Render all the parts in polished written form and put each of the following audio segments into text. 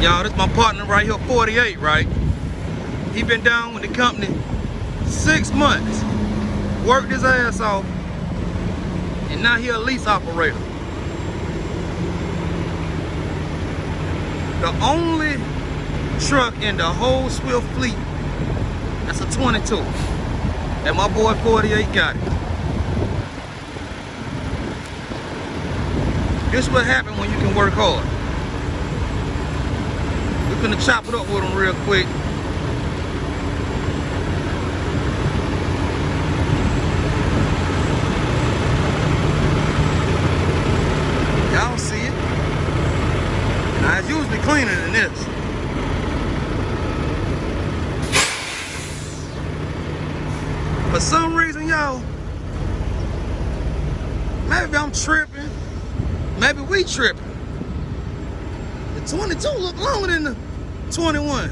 Y'all, this my partner right here, 48, right? He been down with the company 6 months. Worked his ass off. And now he a lease operator. The only truck in the whole Swift fleet that's a 22. And my boy 48 got it. This is what happens when you can work hard. We're gonna chop it up with him real quick. Y'all don't see it. Now it's usually cleaner than this. For some reason, y'all, maybe I'm tripping. Maybe we tripping. The 22 look longer than the 21.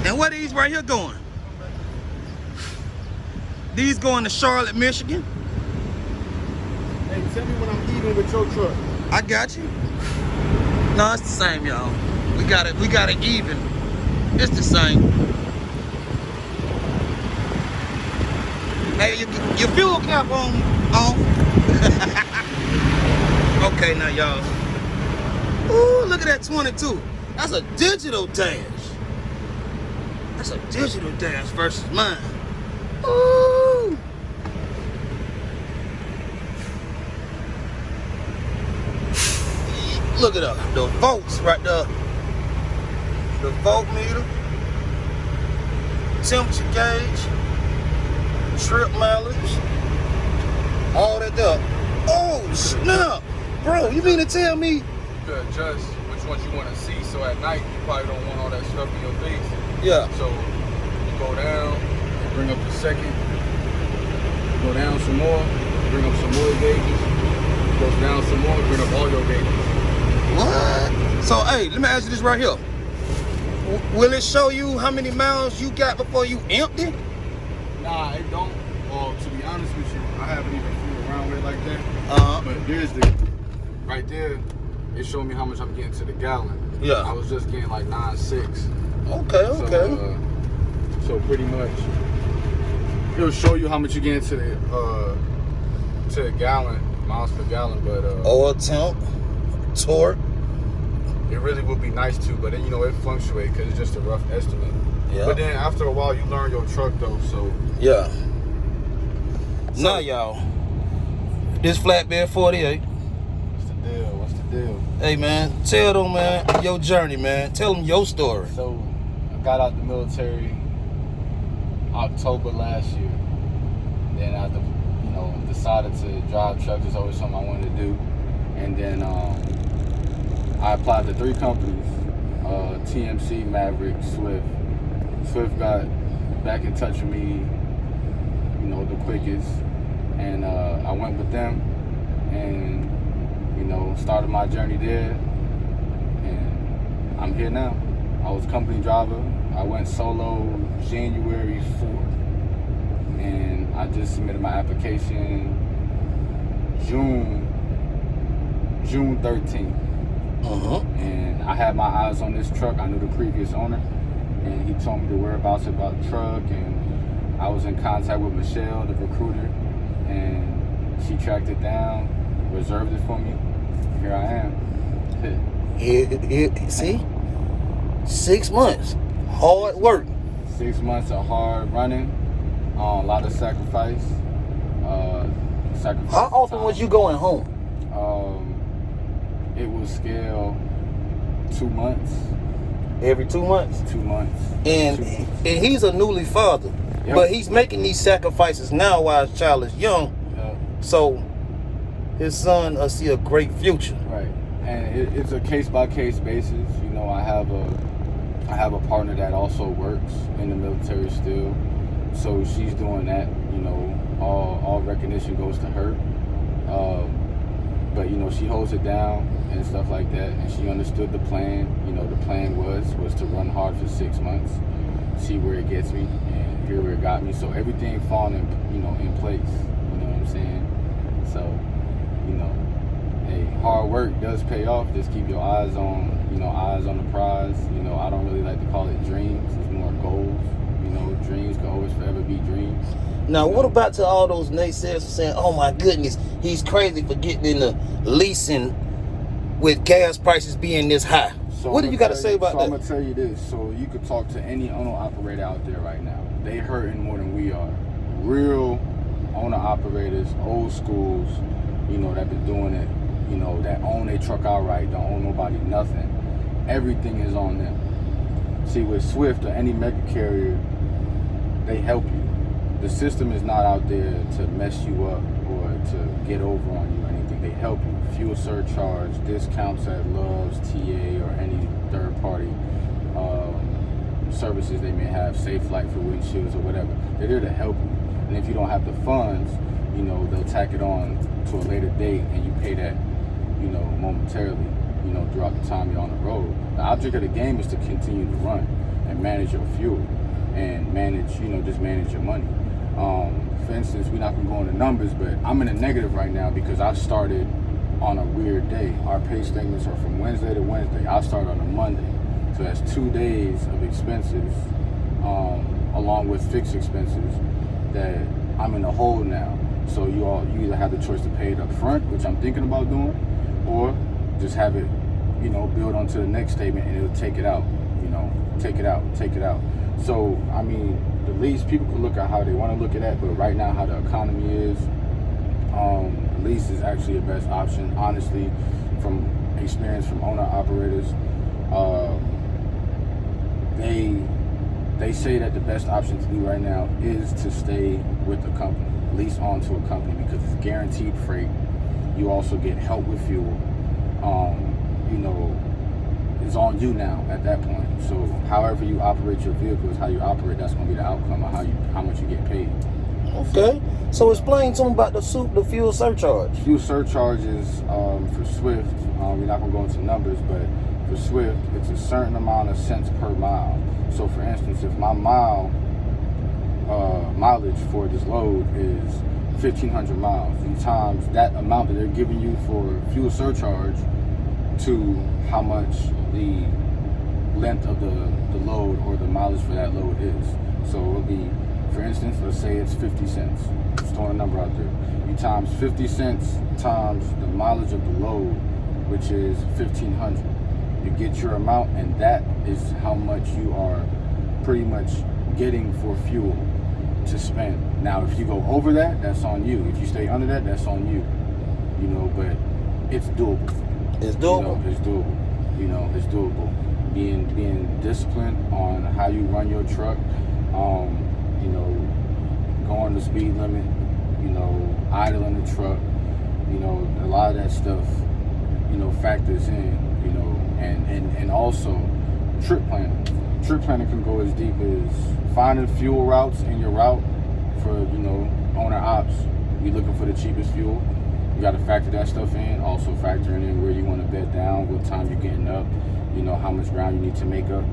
And where these right here going? These going to Charlotte, Michigan. Hey, tell me when I'm even with your truck. I got you. No, it's the same, y'all. We got it even. It's the same. Hey, your fuel cap on. Okay, now y'all. Ooh, look at that 22. That's a digital dash. That's a digital dash versus mine. Ooh. Look at the volts right there. The voltmeter, temperature gauge, trip mileage, all that there. Oh snap, bro! You mean to tell me? You could adjust which ones you want to see. So at night you probably don't want all that stuff in your face. Yeah. So you go down, you bring up the second, you go down some more, bring up some more gauges, you go down some more, bring up all your gauges. What? So hey, let me ask you this right here. Will it show you how many miles you got before you empty? Nah, it don't. Well, to be honest with you, I haven't even fooled around with it like that. But there's right there, it showed me how much I'm getting to the gallon. Yeah. I was just getting like 9.6. Okay. So pretty much, it'll show you how much you're getting to a gallon, miles per gallon. But oil temp, torque. It really would be nice to, but then it fluctuates because it's just a rough estimate. Yeah. But then after a while, you learn your truck though, so. Yeah. So, now y'all, this flatbed 48. What's the deal? Hey man, tell them man your journey, man. Tell them your story. So I got out the military October last year. Then I, decided to drive trucks. It's always something I wanted to do, and then I applied to 3 companies, TMC, Maverick, Swift. Swift got back in touch with me, the quickest. And I went with them and, started my journey there. And I'm here now. I was company driver. I went solo January 4th. And I just submitted my application June 13th. And I had my eyes on this truck. I knew the previous owner, and he told me the whereabouts about the truck, and I was in contact with Michelle, the recruiter, and she tracked it down, reserved it for me. Here I am. See? 6 months. Hard work. 6 months of hard running, a lot of sacrifice. How often was you going home? It was scale 2 months. Every 2 months? 2 months. And he's a newly father. Yep. But he's making these sacrifices now while his child is young. Yep. So his son will see a great future. Right. And it's a case-by-case basis. I have a partner that also works in the military still. So she's doing that. All recognition goes to her. But she holds it down and stuff like that, and she understood the plan. The plan was to run hard for 6 months, see where it gets me, and carrier got me. So everything falling in place. You know what I'm saying? So, hey, hard work does pay off. Just keep your eyes on the prize. I don't really like to call it dreams. It's more goals. Dreams can always forever be dreams. Now, what about to all those naysayers saying, "Oh my goodness, he's crazy for getting into leasing with gas prices being this high"? So what do you got to say about that? I'm gonna tell you this. So you could talk to any owner operator out there right now. They hurting more than we are. Real owner operators, old schools, that been doing it. That own their truck outright, don't owe nobody nothing. Everything is on them. See, with Swift or any mega carrier, they help you. The system is not out there to mess you up or to get over on you or anything. They help you. Fuel surcharge, discounts at Love's, TA, or any third-party services they may have, Safe Flight for windshields or whatever. They're there to help you. And if you don't have the funds, they'll tack it on to a later date and you pay that, momentarily, throughout the time you're on the road. The object of the game is to continue to run and manage your fuel and just manage your money. For instance, we're not gonna go into numbers, but I'm in a negative right now because I started on a weird day. Our pay statements are from Wednesday to Wednesday. I started on a Monday. So that's 2 days of expenses, along with fixed expenses that I'm in the hole now. So you either have the choice to pay it up front, which I'm thinking about doing, or just have it, build onto the next statement and it'll take it out, take it out. So, the lease, people can look at how they want to look at that, but right now how the economy is, lease is actually the best option, honestly, from experience from owner operators. They say that the best option to do right now is to stay with the company, lease onto a company, because it's guaranteed freight. You also get help with fuel. It's on you now at that point. So however you operate your vehicle is how you operate. That's going to be the outcome of how much you get paid. Okay. So explain to them about the fuel surcharge. Fuel surcharges for Swift. We're not going to go into numbers, but for Swift, it's a certain amount of cents per mile. So for instance, if my mileage for this load is 1,500 miles, you times that amount that they're giving you for fuel surcharge to how much the length of the load or the mileage for that load is. So it'll be, for instance, let's say it's 50 cents. Just throwing a number out there. You times 50 cents times the mileage of the load, which is 1,500. You get your amount, and that is how much you are pretty much getting for fuel to spend. Now, if you go over that, that's on you. If you stay under that, that's on you. But it's doable. It's doable. It's doable. It's doable. Being disciplined on how you run your truck, going the speed limit, idling the truck, a lot of that stuff, factors in, and also trip planning. Trip planning can go as deep as finding fuel routes in your route for, owner ops. You're looking for the cheapest fuel. You got to factor that stuff in. Also factoring in where you want to bed down, what time you're getting up, how much ground you need to make up.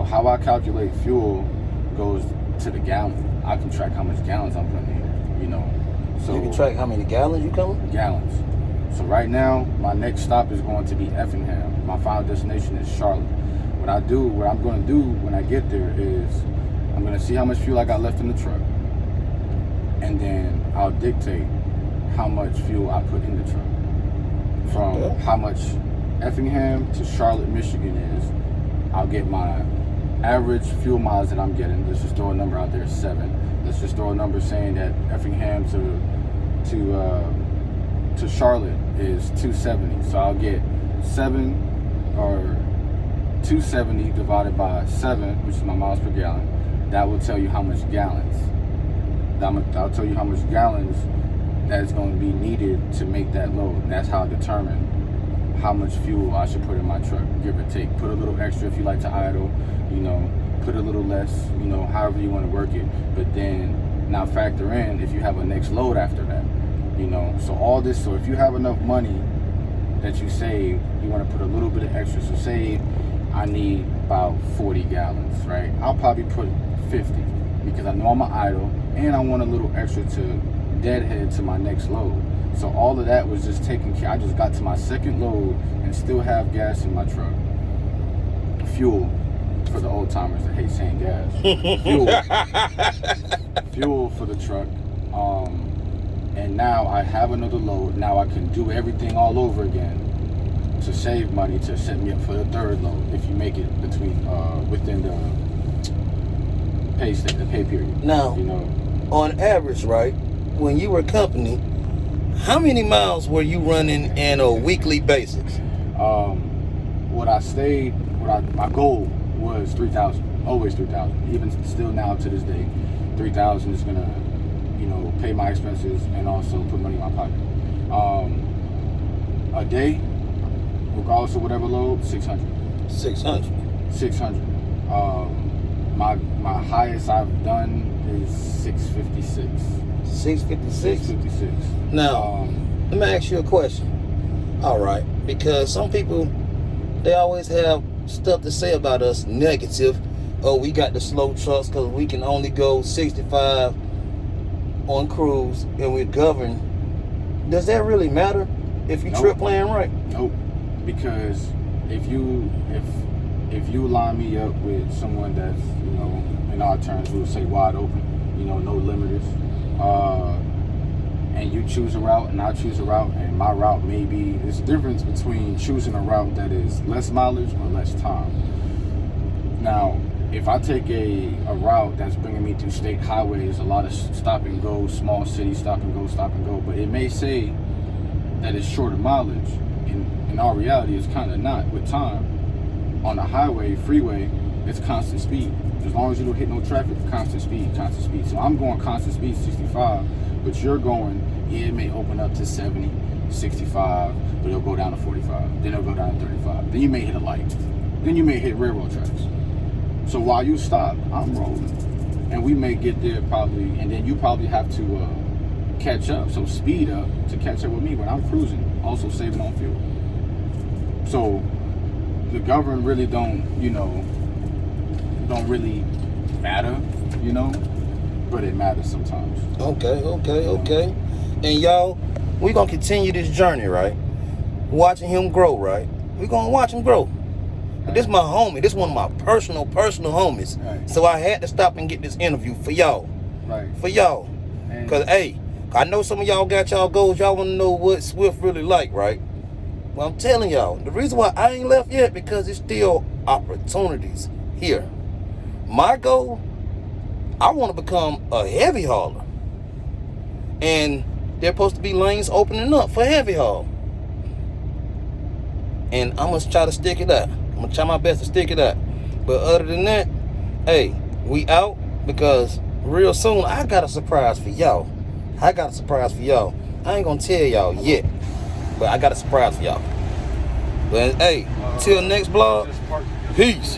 How I calculate fuel goes to the gallon. I can track how much gallons I'm putting in, So you can track how many gallons you coming? Gallons. So right now, my next stop is going to be Effingham. My final destination is Charlotte. What I'm going to do when I get there is I'm going to see how much fuel I got left in the truck. And then I'll dictate how much fuel I put in the truck. From how much Effingham to Charlotte, Michigan is, I'll get my average fuel miles that I'm getting. Let's just throw a number out there, 7. Let's just throw a number saying that Effingham to Charlotte is 270. So I'll get 7 or 270 divided by 7, which is my miles per gallon. That will tell you how much gallons. I'll tell you how much gallons that is going to be needed to make that load. And that's how I determine how much fuel I should put in my truck, give or take. Put a little extra if you like to idle, put a little less, however you want to work it. But then now factor in if you have a next load after that, So all this, so if you have enough money that you save, you want to put a little bit of extra. So say I need about 40 gallons, right? I'll probably put 50, because I know I'm an idle, and I want a little extra to deadhead to my next load. So all of that was just taken care. I just got to my second load and still have gas in my truck. Fuel, for the old timers that hate saying gas. Fuel for the truck. And now I have another load. Now I can do everything all over again to save money to set me up for the third load if you make it within the pay period. Now, you know, on average, right, when you were company, how many miles were you running on a weekly basis? My goal was 3,000, always 3,000. Even still now to this day, 3,000 is gonna, pay my expenses and also put money in my pocket. A day, regardless of whatever load, 600. 600. 600. My highest I've done is 656. 656. 656. Now, let me ask you a question. All right, because some people, they always have stuff to say about us negative. Oh, we got the slow trucks because we can only go 65 on cruise and we're governed. Does that really matter if you trip playing right? Nope. Because if you line me up with someone that's, in our terms we would say wide open, no limiters, and you choose a route and I choose a route and my route maybe, there's a difference between choosing a route that is less mileage or less time. Now, if I take a route that's bringing me through state highways, a lot of stop and go, small city stop and go, but it may say that it's shorter mileage. In our reality, it's kind of not with time. On the highway, freeway, it's constant speed. As long as you don't hit no traffic, constant speed. So I'm going constant speed 65, but you're going, it may open up to 70, 65, but it'll go down to 45. Then it'll go down to 35. Then you may hit a light. Then you may hit railroad tracks. So while you stop, I'm rolling. And we may get there probably, and then you probably have to catch up, so speed up to catch up with me when I'm cruising, also saving on fuel. So the government really don't really matter, but it matters sometimes. Okay. And y'all, we're gonna continue this journey, right? Watching him grow, right? We're gonna watch him grow. But this is my homie. This is one of my personal homies. Right. So I had to stop and get this interview for y'all. Right. For y'all. Because, hey, I know some of y'all got y'all goals. Y'all want to know what Swift really like, right? Well, I'm telling y'all, the reason why I ain't left yet, because there's still opportunities here. My goal, I want to become a heavy hauler. And there's supposed to be lanes opening up for heavy haul. And I'm going to try to stick it out. I'm going to try my best to stick it out. But other than that, hey, we out, because real soon I got a surprise for y'all. I ain't going to tell y'all yet, but I got a surprise for y'all. But hey, till next vlog, peace.